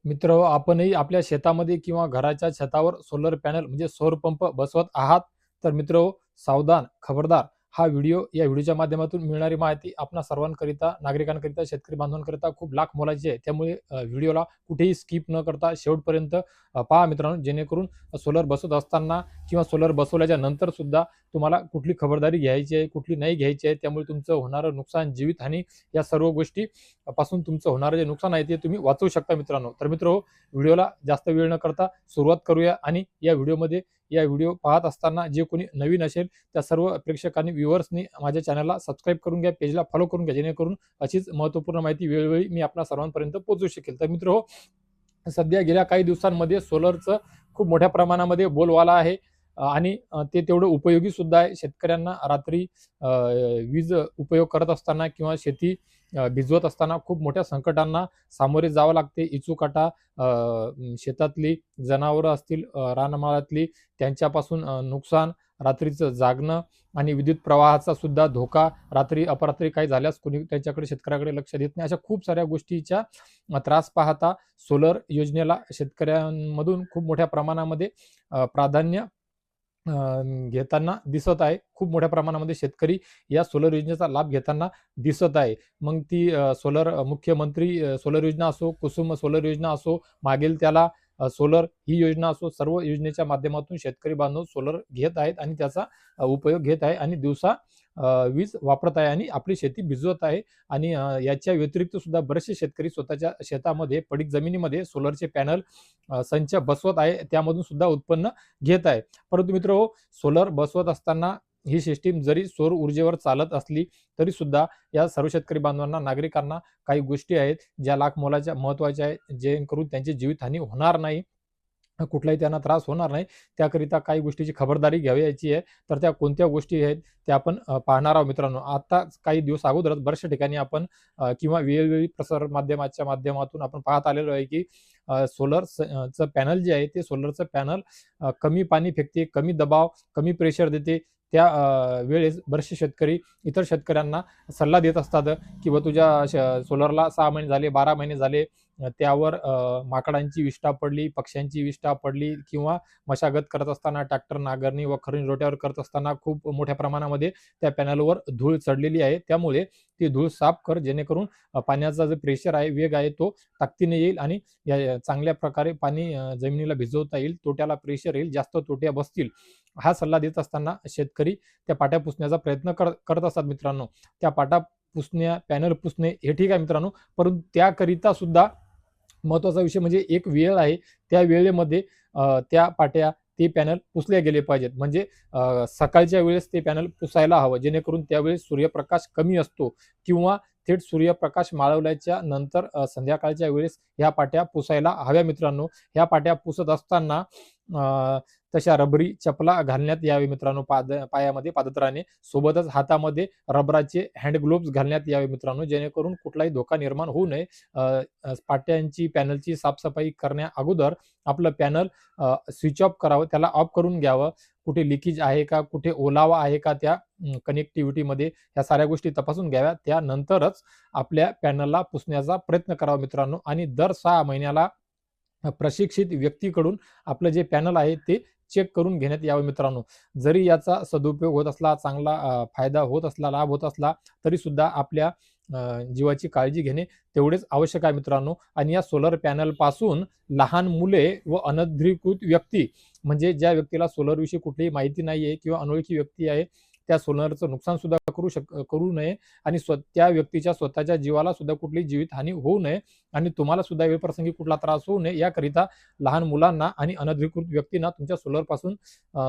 मित्र आपणही आपल्या शेतामध्ये किंवा घराच्या छतावर सोलर पॅनल म्हणजे सौर पंप बसवत आहात तर मित्र सावधान खबरदार. हा व्हिडिओ या व्हिडिओच्या माध्यमातून मिळणारी माहिती आपणा सर्वांकरिता नागरिकांकरिता शेतकरी बांधवांकरिता खूप लाख मोलाची आहे. त्यामुळे व्हिडिओला कुठेही स्किप न करता शेवटपर्यंत पहा मित्रांनो, जेणेकरून सोलर बसवत असताना किंवा सोलर बसवल्याच्या नंतर सुद्धा तुम्हाला कुठली खबरदारी घ्यायची आहे कुठली नाही घ्यायची आहे, त्यामुळे तुमचं होणारं नुकसान जीवितहानी या सर्व गोष्टी पासून तुमचं होणारं जे नुकसान आहे ते तुम्ही वाचवू शकता मित्रांनो. तर व्हिडिओला जास्त वेळ न करता सुरुवात करूया आणि या व्हिडिओ पाहत असताना जे कोणी नवीन असेल त्या सर्व प्रेक्षकांनी व्ह्युअर्सनी माझ्या चॅनलला सबस्क्राईब करून घ्या, पेजला फॉलो करून घ्या, जेणेकरून अशीच महत्त्वपूर्ण माहिती वेळोवेळी मी आपल्या सर्वांपर्यंत पोहोचू शकेल. तर सध्या गेल्या काही दिवसांमध्ये सोलरचं खूप मोठ्या प्रमाणामध्ये बोलबाला आहे आणि ते तेवढं उपयोगी सुद्धा आहे. शेतकऱ्यांना रात्री वीज उपयोग करत असताना किंवा शेती भिजवत असताना खूप मोठ्या संकटांना सामोरे जावं लागते. इचूकाटा, शेतातली जनावरं असतील, रानमाळातली त्यांच्यापासून नुकसान, रात्रीचं जागणं आणि विद्युत प्रवाहाचा सुद्धा धोका. रात्री अपरात्री काही झाल्यास कोणी त्याच्याकडे शेतकऱ्याकडे लक्ष देत नाही. अशा खूप साऱ्या गोष्टीच्या त्रास पाहता सोलर योजनेला शेतकऱ्यांमधून खूप मोठ्या प्रमाणामध्ये प्राधान्य घेताना दिसत आहे. खूप मोठ्या प्रमाणामध्ये शेतकरी या सोलर योजनेचा लाभ घेताना दिसत आहे. मग ती मुख्यमंत्री सोलर योजना असो, कुसुम सोलर योजना असो, मागेल त्याला सोलर ही योजना असो, सर्व योजनेच्या माध्यमातून शेतकरी बांधव सोलर घेत आहेत आणि त्याचा उपयोग घेत आहे आणि दिवसा वीज वापरत आहे आणि आपली शेती भिजवत आहे. आणि याच्या व्यतिरिक्त सुद्धा बरेचसे शेतकरी स्वतःच्या शेतामध्ये पडीक जमिनीमध्ये सोलरचे पॅनल संच बसवत आहे, त्यामधून सुद्धा उत्पन्न घेत आहे. परंतु मित्र सोलर बसवत असताना ही सिस्टीम जरी सौर ऊर्जेवर चालत असली तरी सुद्धा या सर्व शेतकरी बांधवांना, नागरिकांना काही गोष्टी आहेत ज्या लाख मोलाच्या महत्वाच्या आहेत, जेणेकरून त्यांची जीवितहानी होणार नाही, कुठलाही त्यांना त्रास होणार नाही. त्याकरिता काही गोष्टीची खबरदारी घ्यायची आहे. तर त्या कोणत्या गोष्टी आहेत त्या आपण पाहणार आहोत मित्रांनो. आता काही दिवस अगोदरच बऱ्याचशा ठिकाणी आपण किंवा वेगवेगळी प्रसार माध्यमाच्या माध्यमातून आपण पाहत आलेलो आहे की सोलरचं पॅनल जे आहे ते सोलरचं पॅनल कमी पाणी फेकते, कमी दबाव, कमी प्रेशर देते. त्या वेळेस बरेचसे शेतकरी इतर शेतकऱ्यांना सल्ला देत असतात की तुझ्या सोलरला 6 महिने झाले, 12 महिने झाले, त्यावर माकडांची विष्ठा पडली, पक्ष्यांची विष्ठा पडली किंवा मशागत करत असताना ट्रॅक्टर नांगरणी व खरणी रोट्यावर करत असताना खूप मोठ्या प्रमाणामध्ये त्या पॅनलवर धूळ चढलेली आहे. त्यामुळे ती धूळ साफ कर, जेणेकरून पाण्याचा जो प्रेशर आहे, वेग आहे तो ताकदीने येईल आणि या चांगल्या प्रकारे पाणी जमिनीला भिजवता येईल, तोट्याला प्रेशर येईल, जास्त तोट्या बसतील. हा सल्ला देत असताना शेतकरी त्या पाट्या पुसण्याचा प्रयत्न करत असतात मित्रांनो. त्या पाट्या पॅनल पुसणे हे ठीक आहे मित्रांनो, परंतु त्याकरिता सुद्धा महत्वाचा विषय म्हणजे एक वेळ आहे. त्या वेळेमध्ये त्या पाट्या ते पॅनल पुसले गेले पाहिजेत. म्हणजे सकाळच्या वेळेस ते पॅनल पुसायला हवं, जेणेकरून त्यावेळेस सूर्यप्रकाश कमी असतो किंवा थेट सूर्यप्रकाश माळवल्याच्या नंतर संध्याकाळच्या वेळेस ह्या पाट्या पुसायला हव्या मित्रांनो. ह्या पाट्या पुसत असताना तशा रबरी चपला घालण्यात यावे मित्रांनो, पायामध्ये पादत्राणे, सोबतच हातामध्ये रबराचे हँड ग्लोव्स घालण्यात यावे मित्रांनो, जेणेकरून कुठलाही धोका निर्माण होऊ नये. पाट्यांची पॅनलची साफसफाई करण्या अगोदर आपलं पॅनल स्विच ऑफ करावं, त्याला ऑफ करून घ्यावं. कुठे लिकेज आहे का, कुठे ओलावा आहे का त्या कनेक्टिव्हिटीमध्ये, ह्या साऱ्या गोष्टी तपासून घ्याव्या. त्यानंतरच आपल्या पॅनलला पुसण्याचा प्रयत्न करावा मित्रांनो. आणि दर 6 महिन्याला प्रशिक्षित व्यक्तीकडून आपलं जे पॅनल आहे ते चेक करून घेण्यात यावं मित्रांनो. जरी याचा सदुपयोग होत असला, चांगला फायदा होत असला, लाभ होत असला, तरी सुद्धा आपल्या जीवाची काळजी घेणे तेवढेच आवश्यक आहे मित्रांनो. आणि या सोलर पॅनल पासून लहान मुले व अनधिकृत व्यक्ती, म्हणजे ज्या व्यक्तीला सोलर विषयी कुठलीही माहिती नाही आहे किंवा अनोळखी व्यक्ती आहे, त्या सोलरचं नुकसान सुद्धा करू नये आणि त्या व्यक्तीच्या स्वतःच्या जीवाला सुद्धा कुठली जीवितहानी होऊ नये आणि तुम्हाला सुद्धा वेळप्रसंगी कुठला त्रास होऊ नये, याकरिता लहान मुलांना आणि अनधिकृत व्यक्तींना तुमच्या सोलर पासून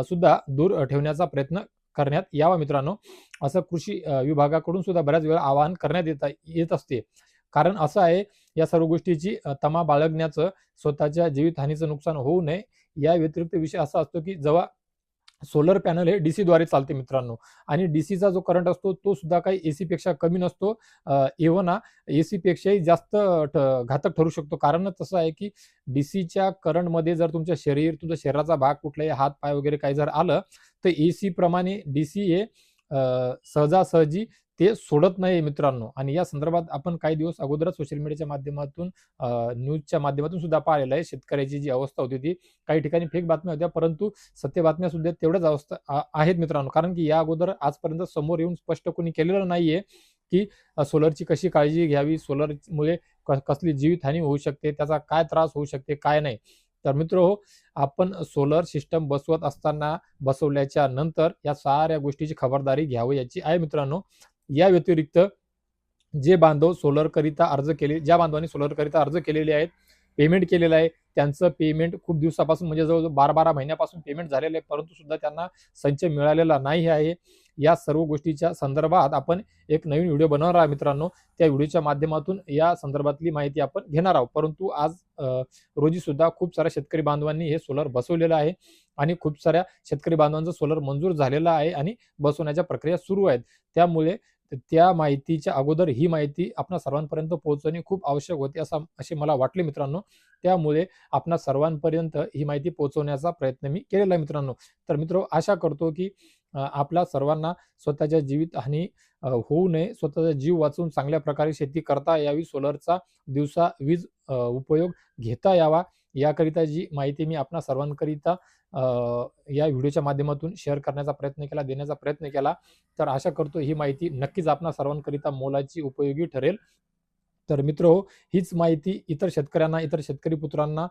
सुद्धा दूर ठेवण्याचा प्रयत्न करण्यात यावा मित्रांनो. असं कृषी विभागाकडून सुद्धा बऱ्याच वेळा आवाहन करण्यात येत असते. कारण असं आहे, या सर्व गोष्टीची तमा बाळगण्याचं, स्वतःच्या जीवितहानीचं नुकसान होऊ नये या व्यतिरिक्त विषय असा असतो की जेव्हा सोलर पॅनल हे डीसी द्वारे चालते मित्रांनो, आणि डीसीचा जो करंट असतो तो सुद्धा काही एसी पेक्षा कमी नसतो. इव्हन एसी पेक्षाही जास्त घातक ठरू शकतो. कारण तसं आहे की डीसीच्या करंटमध्ये जर तुमच्या तुमच्या शरीराचा भाग, कुठलाही हात पाय वगैरे काही जर आलं, तर एसी प्रमाणे डीसी हे सहजासहजी ते सोडत नाही मित्रांनो. आणि या संदर्भात आपण काही दिवस अगोदरच सोशल मीडियाच्या माध्यमातून न्यूजच्या माध्यमातून सुद्धा पाहिलेलं आहे. शेतकऱ्याची जी अवस्था होती ती काही ठिकाणी फेक बातम्या होत्या, परंतु सत्य बातम्या सुद्धा तेवढ्याच अवस्था आहेत मित्रांनो. कारण की या अगोदर आजपर्यंत समोर येऊन स्पष्ट कोणी केलेलं नाहीये की सोलरची कशी काळजी घ्यावी, सोलरमुळे कसली जीवितहानी होऊ शकते, त्याचा काय त्रास होऊ शकते, काय नाही. तर मित्रहो, आपण सोलर सिस्टम बसवत असताना बसवल्याच्या नंतर या साऱ्या गोष्टीची खबरदारी घ्यावी याची आहे मित्रांनो. या व्यतिरिक्त जे बांधव सोलरकरिता अर्ज केले, ज्या बांधवांनी सोलरकरिता अर्ज केलेले आहेत, पेमेंट केलेलं आहे, त्यांचं पेमेंट खूप दिवसापासून म्हणजे जवळजवळ 12-12 महिन्यापासून पेमेंट झालेलं आहे, परंतु सुद्धा त्यांना संच मिळालेला नाही आहे. या सर्व गोष्टीच्या संदर्भात आपण एक नवीन व्हिडिओ बनवणार आहे मित्रांनो. त्या व्हिडिओच्या माध्यमातून या संदर्भातली माहिती आपण घेणार आहोत. परंतु आज रोजी सुद्धा खूप साऱ्या शेतकरी बांधवांनी हे सोलर बसवलेलं आहे आणि खूप साऱ्या शेतकरी बांधवांचं सोलर मंजूर झालेलं आहे आणि बसवण्याच्या प्रक्रिया सुरू आहेत. त्यामुळे त्या माहितीच्या अगोदर ही माहिती आपणा सर्वांपर्यंत पोहोचवणे खूप आवश्यक होते असे मला वाटले मित्रांनो. त्यामुळे आपणा सर्वांपर्यंत ही माहिती पोहोचवण्याचा प्रयत्न मी केलेला आहे मित्रांनो. तर मित्र, आशा करतो की आपल्या सर्वांना स्वतःच्या जीवितहानी होऊ नये, स्वतःचा जीव वाचवून चांगल्या प्रकारे शेती करता यावी, सोलरचा दिवसा वीज उपयोग घेता यावा, याकरिता जी माहिती मी आपणा सर्वांकरिता या व्हिडिओच्या माध्यमातून शेअर करण्याचा प्रयत्न केला, देण्याचा प्रयत्न केला. तर आशा करतो ही माहिती नक्कीच आपणा सर्वांकरिता मोलाची, उपयोगी ठरेल. तर मित्रहो, हीच माहिती इतर शेतकऱ्यांना, इतर शेतकरी पुत्रांना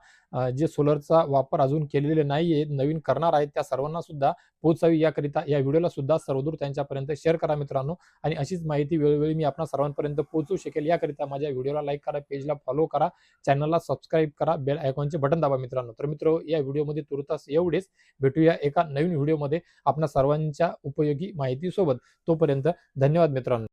जे सोलरचा वापर अजून केलेले नाहीये, नवीन करणार आहेत, त्या सर्वांना सुद्धा पोहोचावी याकरिता या व्हिडिओला सुद्धा सर्वदूर त्यांच्यापर्यंत शेअर करा मित्रांनो. आणि अशीच माहिती वेळोवेळी मी आपणा सर्वांपर्यंत पोहोचवू शकेल याकरिता माझ्या व्हिडिओला लाईक करा, पेजला फॉलो करा, चॅनलला सबस्क्राईब करा, बेल आयकॉनचे बटन दाबा मित्रांनो. तर मित्रहो, या व्हिडिओमध्ये तुर्तास एवढेच. भेटूया एका नवीन व्हिडिओमध्ये आपणा सर्वांच्या उपयोगी माहितीसोबत. तोपर्यंत धन्यवाद मित्रांनो.